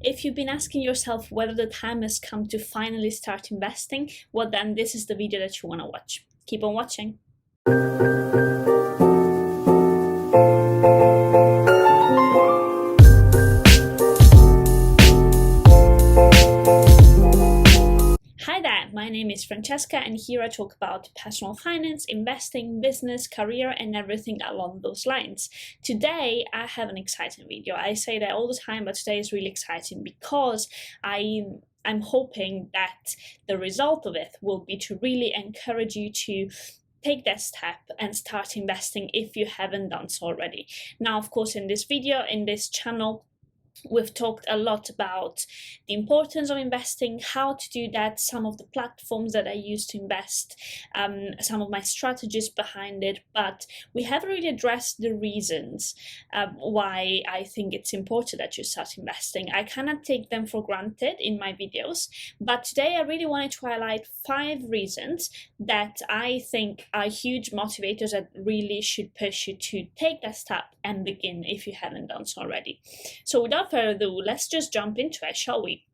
If you've been asking yourself whether the time has come to finally start investing, well then this is the video that you want to watch. Keep on watching. Hi there, my name is Francesca and here I talk about personal finance, investing, business, career and everything along those lines. Today I have an exciting video. I say that all the time, but today is really exciting because I'm hoping that the result of it will be to really encourage you to take that step and start investing if you haven't done so already. Now, of course, in this video, in this channel, we've talked a lot about the importance of investing, how to do that, some of the platforms that I use to invest, some of my strategies behind it, but we haven't really addressed the reasons why I think it's important that you start investing. I cannot take them for granted in my videos, but today I really wanted to highlight 5 reasons that I think are huge motivators that really should push you to take that step and begin if you haven't done so already. So without further ado, let's just jump into it, shall we?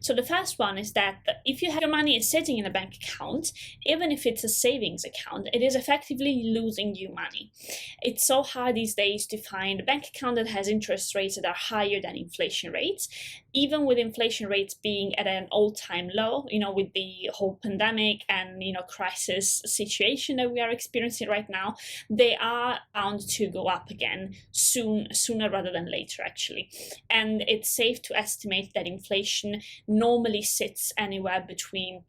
So the first one is that if you have your money sitting in a bank account, even if it's a savings account, it is effectively losing you money. It's so hard these days to find a bank account that has interest rates that are higher than inflation rates, even with inflation rates being at an all-time low, with the whole pandemic and, crisis situation that we are experiencing right now, they are bound to go up again sooner rather than later, actually. And it's safe to estimate that inflation normally sits anywhere between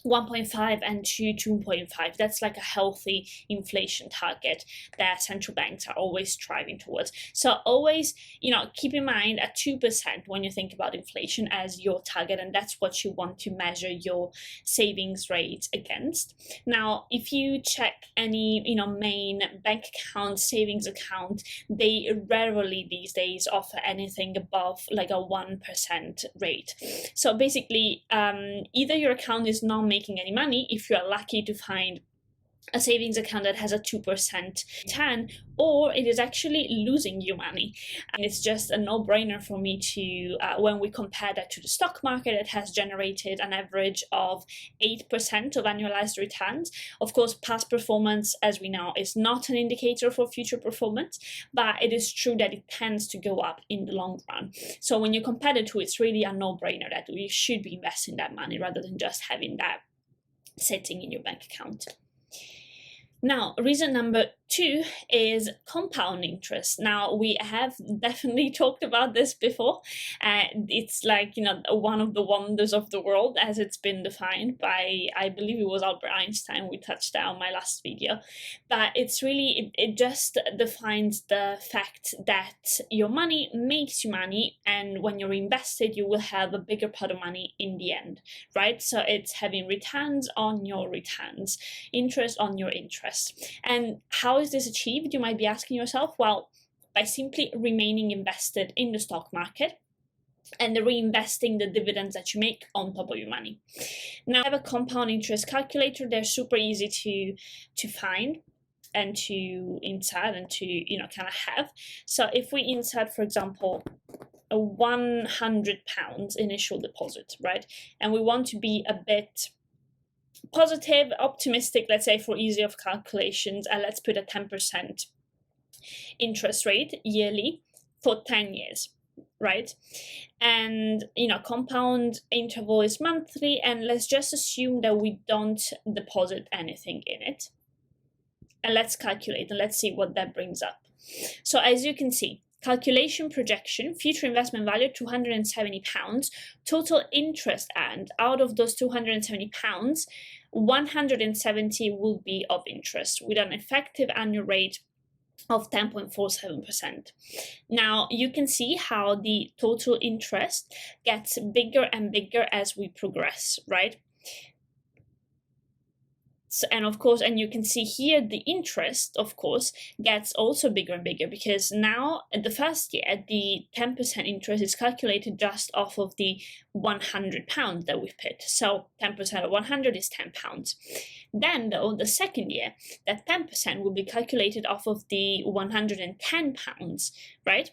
1.5 and 2.5. That's like a healthy inflation target that central banks are always striving towards. So always, keep in mind at 2% when you think about inflation as your target, and that's what you want to measure your savings rate against. Now, if you check any, main bank account, savings account, they rarely these days offer anything above like a 1% rate. So basically, either your account is not making any money if you are lucky to find a savings account that has a 2% return, or it is actually losing you money. And it's just a no-brainer for me to, when we compare that to the stock market, it has generated an average of 8% of annualized returns. Of course, past performance, as we know, is not an indicator for future performance, but it is true that it tends to go up in the long run. So when you compare the two, it's really a no-brainer that you should be investing that money rather than just having that sitting in your bank account. Now, reason number 2 is compound interest. Now, we have definitely talked about this before. It's like, one of the wonders of the world as it's been defined by, I believe it was Albert Einstein. We touched that on my last video. But it's really, it just defines the fact that your money makes you money, and when you're invested, you will have a bigger pot of money in the end, right? So it's having returns on your returns, interest on your interest. And how is this achieved? You might be asking yourself. Well, by simply remaining invested in the stock market and reinvesting the dividends that you make on top of your money. Now, I have a compound interest calculator. They're super easy to find and to insert and to kind of have. So if we insert, for example, a £100 initial deposit, right, and we want to be a bit positive, optimistic, let's say for ease of calculations, and let's put a 10% interest rate yearly for 10 years, right? And compound interval is monthly, and let's just assume that we don't deposit anything in it, and let's calculate and let's see what that brings up. So as you can see, calculation projection, future investment value £270, total interest earned. Out of those £270, 170 will be of interest with an effective annual rate of 10.47%. Now, you can see how the total interest gets bigger and bigger as we progress, right? So, and of course, and you can see here the interest, of course, gets also bigger and bigger, because now at the first year, the 10% interest is calculated just off of the £100 that we've put. So 10% of 100 is £10. Then, though, the second year, that 10% will be calculated off of the £110, right?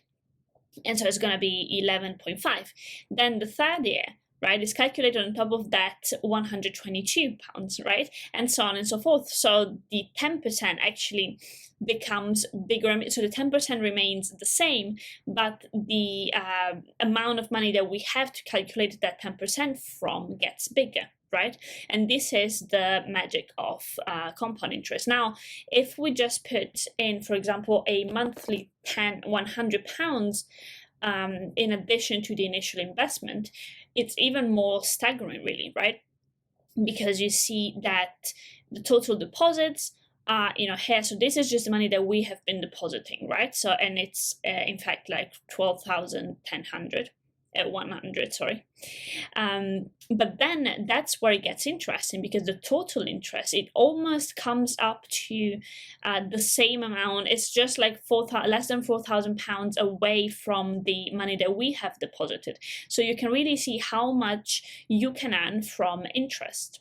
And so it's going to be 11.5. Then the third year, right, is calculated on top of that 122 pounds, right, and so on and so forth. So the 10% actually becomes bigger. So the 10% remains the same, but the amount of money that we have to calculate that 10% from gets bigger, right? And this is the magic of compound interest. Now, if we just put in, for example, a monthly 100 pounds in addition to the initial investment, it's even more staggering, really, right? Because you see that the total deposits are, here. So this is just the money that we have been depositing, right? So, and it's in fact like 100, sorry. But then that's where it gets interesting, because the total interest, it almost comes up to the same amount. It's just like less than £4,000 away from the money that we have deposited. So you can really see how much you can earn from interest.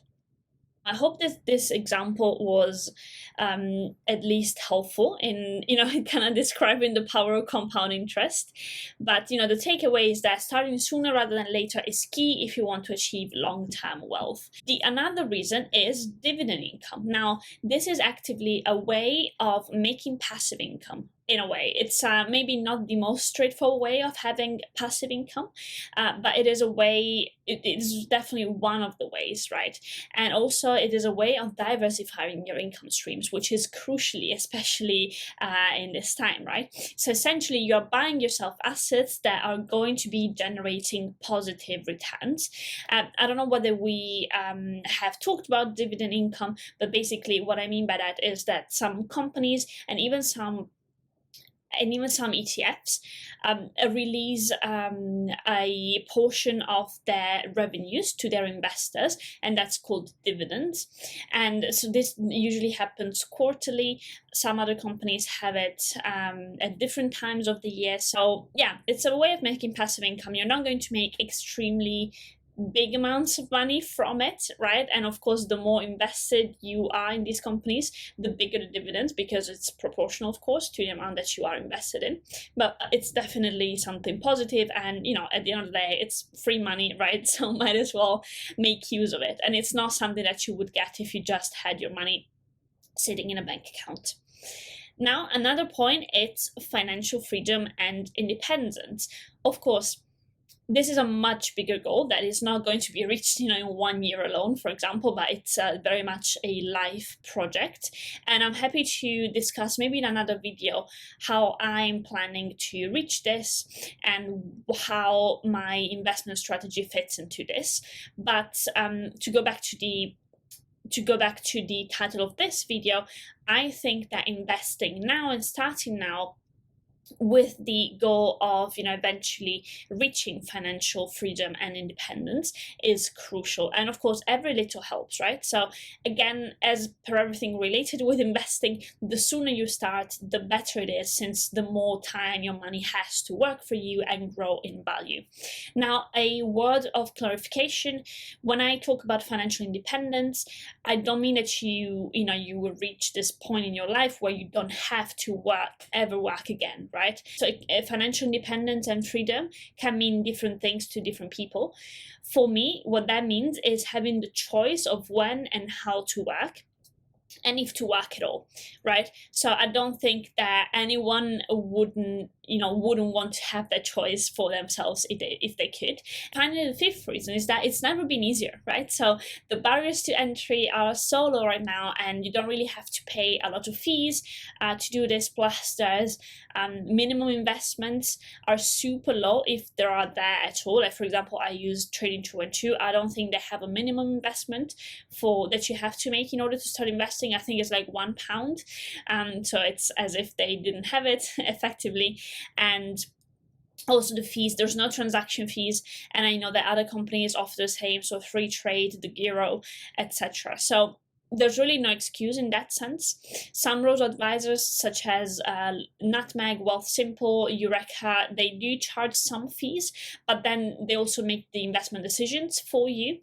I hope that this example was at least helpful in, kind of describing the power of compound interest. But, the takeaway is that starting sooner rather than later is key if you want to achieve long-term wealth. Another reason is dividend income. Now, this is actively a way of making passive income. In a way, it's maybe not the most straightforward way of having passive income, but it is a way, it is definitely one of the ways, right? And also it is a way of diversifying your income streams, which is crucially, especially in this time, right? So essentially you're buying yourself assets that are going to be generating positive returns. I don't know whether we have talked about dividend income, but basically what I mean by that is that some companies and even some ETFs release a portion of their revenues to their investors, and that's called dividends. And so this usually happens quarterly. Some other companies have it at different times of the year. So yeah, it's a way of making passive income. You're not going to make extremely big amounts of money from it, right? And of course, the more invested you are in these companies, the bigger the dividends, because it's proportional, of course, to the amount that you are invested in. But it's definitely something positive, and at the end of the day, it's free money, right? So might as well make use of it. And it's not something that you would get if you just had your money sitting in a bank account. Now, another point, it's financial freedom and independence. Of course, this is a much bigger goal that is not going to be reached, in 1 year alone, for example, but it's very much a life project. And I'm happy to discuss maybe in another video how I'm planning to reach this and how my investment strategy fits into this. But to go back to the title of this video, I think that investing now and starting now with the goal of eventually reaching financial freedom and independence is crucial. And of course, every little helps, right? So again, as per everything related with investing, the sooner you start, the better it is, since the more time your money has to work for you and grow in value. Now, a word of clarification: when I talk about financial independence, I don't mean that you will reach this point in your life where you don't have to ever work again, right? So financial independence and freedom can mean different things to different people. For me, what that means is having the choice of when and how to work, and if to work at all, right? So I don't think that anyone wouldn't want to have that choice for themselves if they could. Finally, the fifth reason is that it's never been easier, right? So the barriers to entry are so low right now, and you don't really have to pay a lot of fees to do this. Plus, there's minimum investments are super low if there are there at all. Like, for example, I use Trading212. I don't think they have a minimum investment that you have to make in order to start investing. I think it's like £1. So it's as if they didn't have it effectively. And also the fees, there's no transaction fees, and I know that other companies offer the same, so free trade, the Giro, etc. So there's really no excuse in that sense. Some robo-advisors, such as Nutmeg, Wealth Simple, Eureka, they do charge some fees, but then they also make the investment decisions for you.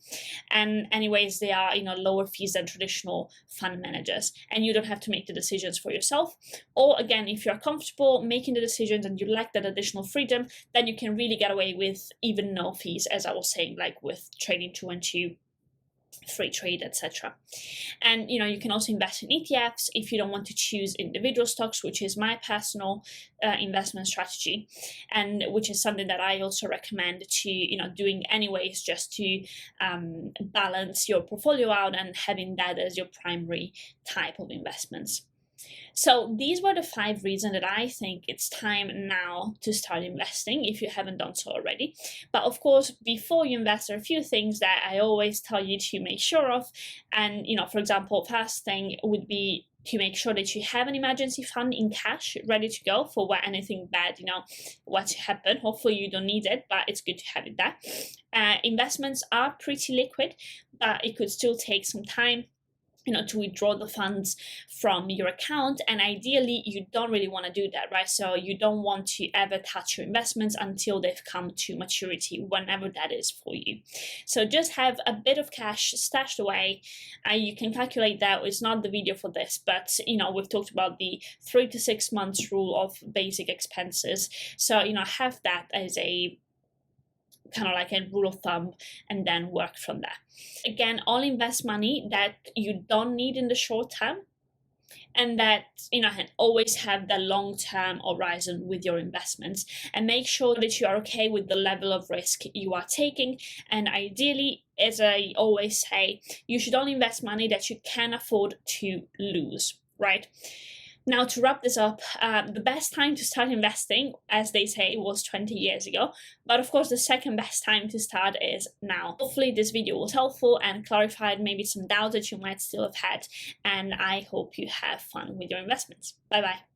And anyways, they are, lower fees than traditional fund managers, and you don't have to make the decisions for yourself. Or again, if you're comfortable making the decisions and you like that additional freedom, then you can really get away with even no fees, as I was saying, like with trading 212, free trade, etc. And you can also invest in ETFs if you don't want to choose individual stocks, which is my personal investment strategy, and which is something that I also recommend to doing anyways, just to balance your portfolio out and having that as your primary type of investments. So these were the 5 reasons that I think it's time now to start investing if you haven't done so already. But of course, before you invest, there are a few things that I always tell you to make sure of. And, for example, first thing would be to make sure that you have an emergency fund in cash ready to go for when anything bad, what to happen. Hopefully you don't need it, but it's good to have it there. Investments are pretty liquid, but it could still take some time to withdraw the funds from your account. And ideally, you don't really want to do that, right? So you don't want to ever touch your investments until they've come to maturity, whenever that is for you. So just have a bit of cash stashed away. You can calculate that. It's not the video for this, but we've talked about the 3 to 6 months rule of basic expenses. So have that as a kind of like a rule of thumb, and then work from there. Again, only invest money that you don't need in the short term, and that always have the long-term horizon with your investments, and make sure that you are okay with the level of risk you are taking. And ideally, as I always say, you should only invest money that you can afford to lose, right? Now, to wrap this up, the best time to start investing, as they say, was 20 years ago. But of course, the second best time to start is now. Hopefully this video was helpful and clarified maybe some doubts that you might still have had. And I hope you have fun with your investments. Bye-bye.